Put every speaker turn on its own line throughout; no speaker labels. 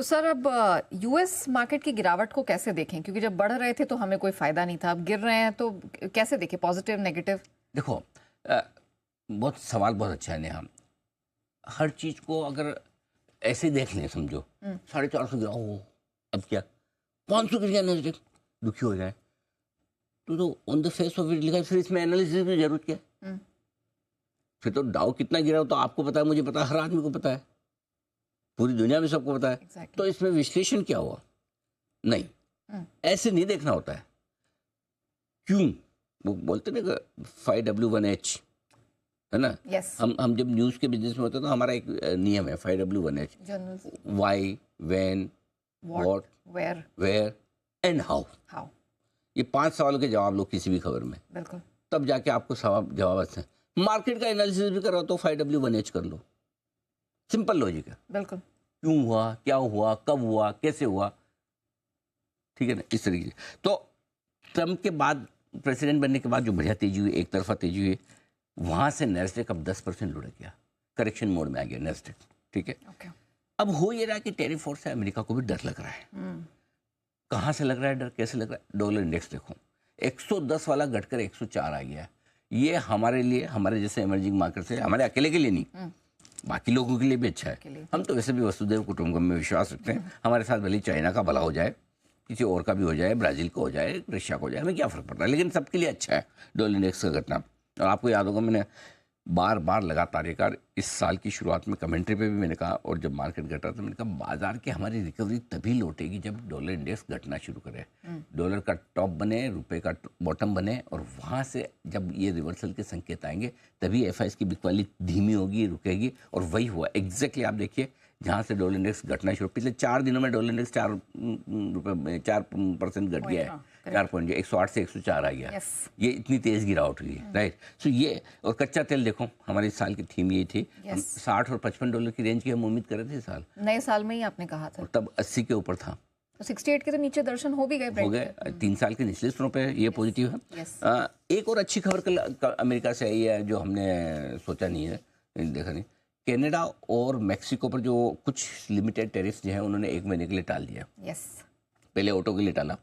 तो सर अब US market की गिरावट को कैसे देखें, क्योंकि जब बढ़ रहे थे तो हमें कोई फायदा नहीं था, अब गिर रहे हैं तो कैसे देखें, पॉजिटिव नेगेटिव?
देखो, बहुत सवाल बहुत अच्छा है नेहा। हर चीज को अगर ऐसे देख लें, समझो 450 गिरा हो, अब क्या 500 गिर गया नेगेटिव, दुखी हो जाए तो on the face of it लिखा है, फिर इसमें एनालिसिस की जरूरत क्या है? फिर तो डाउ कितना गिरा हो तो आपको पता है, मुझे पता है, हर आदमी को पता है, पूरी दुनिया में सबको पता है।
exactly.
तो इसमें विश्लेषण क्या हुआ? नहीं, ऐसे नहीं देखना होता है। क्यों? वो बोलते ना 5W1H, है ना?
yes.
हम जब न्यूज के बिजनेस में होते हैं तो हमारा एक नियम है 5W1H, why, when, what, where and how. ये 5 सवालों के जवाब लो किसी भी खबर में,
बिल्कुल,
तब जाके आपको जवाब अच्छा है। मार्केट का एनालिसिस भी करो तो 5W1H कर लो, सिंपल लॉजिक है।
बिल्कुल,
क्यों हुआ, क्या हुआ, कब हुआ, कैसे हुआ, ठीक है ना, इस तरीके से। तो ट्रम्प के बाद, प्रेसिडेंट बनने के बाद जो बढ़िया तेजी हुई, एक तरफा तेजी हुई, वहां से नेस्डेक अब 10% लुढ़क गया, करेक्शन मोड में आ गया नेस्डेक, ठीक है। अब हो ये रहा है कि टैरिफ वॉर से अमेरिका को भी डर लग रहा है। कहाँ से लग रहा है डर, कैसे लग रहा है? डॉलर इंडेक्स देखो, 110 वाला घटकर 104 आ गया। ये हमारे लिए, हमारे जैसे इमर्जिंग मार्केट से, हमारे अकेले के लिए नहीं, बाकी लोगों के लिए भी अच्छा है। हम तो वैसे भी वसुधैव कुटुंबकम में विश्वास रखते हैं। हमारे साथ भले चाइना का भला हो जाए, किसी और का भी हो जाए, ब्राजील का हो जाए, रशिया का हो जाए, हमें क्या फर्क पड़ता है, लेकिन सबके लिए अच्छा है डॉलर इंडेक्स का घटना। और आपको याद होगा, मैंने बार बार लगातार एक बार इस साल की शुरुआत में कमेंट्री पे भी मैंने कहा, और जब मार्केट घटा तो मैंने कहा बाजार की हमारी रिकवरी तभी लौटेगी जब डॉलर इंडेक्स घटना शुरू करे, डॉलर का टॉप बने, रुपए का बॉटम बने, और वहाँ से जब ये रिवर्सल के संकेत आएंगे तभी एफआईएस की बिकवाली धीमी होगी, रुकेगी। और वही हुआ एग्जैक्टली। आप देखिए, जहाँ से डॉलर इंडेक्स घटना शुरू, पिछले 4 दिनों में डॉलर इंडेक्स 4% घट गया है, 4 पॉइंट, 108 से 104 आ गया। ये इतनी तेज गिरावट हुई है, राइट। सो ये, और कच्चा तेल देखो, हमारे इस साल की थीम यही थी, हम 60 और 55 डॉलर की रेंज की हम उम्मीद कर रहे थे साल,
नए साल में ही आपने कहा था,
और तब 80 के ऊपर था,
तो 68 के तो नीचे दर्शन हो भी गए,
हो गए 3 साल के निचले स्तरों पे। ये पॉजिटिव है। एक और अच्छी खबर कल अमेरिका से आई है जो हमने सोचा नहीं है, देखा नहीं। कनाडा और मेक्सिको पर जो कुछ लिमिटेड टैरिफ्स जो है उन्होंने 1 महीने के लिए टाल दिया। पहले ऑटो के लिए टाला,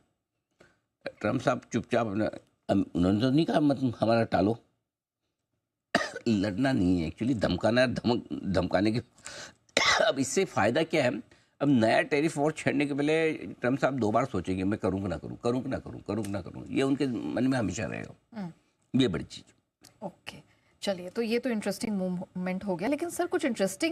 ट्रम्प साहब चुपचाप, उन्होंने तो नहीं कहा मतलब हमारा टालो, लड़ना नहीं है एक्चुअली, धमकाना, धमकाने के। अब इससे फायदा क्या है? अब नया टैरिफ वॉर छेड़ने के पहले ट्रम्प साहब 2 बार सोचेंगे, मैं करूँ कि ना करूँ, करूँ कि ना करूँ, करूँ कि ना करूँ, ये उनके मन में हमेशा रहेगा। ये बड़ी चीज़।
ओके, चलिए, तो ये तो इंटरेस्टिंग मूवमेंट हो गया, लेकिन सर कुछ इंटरेस्टिंग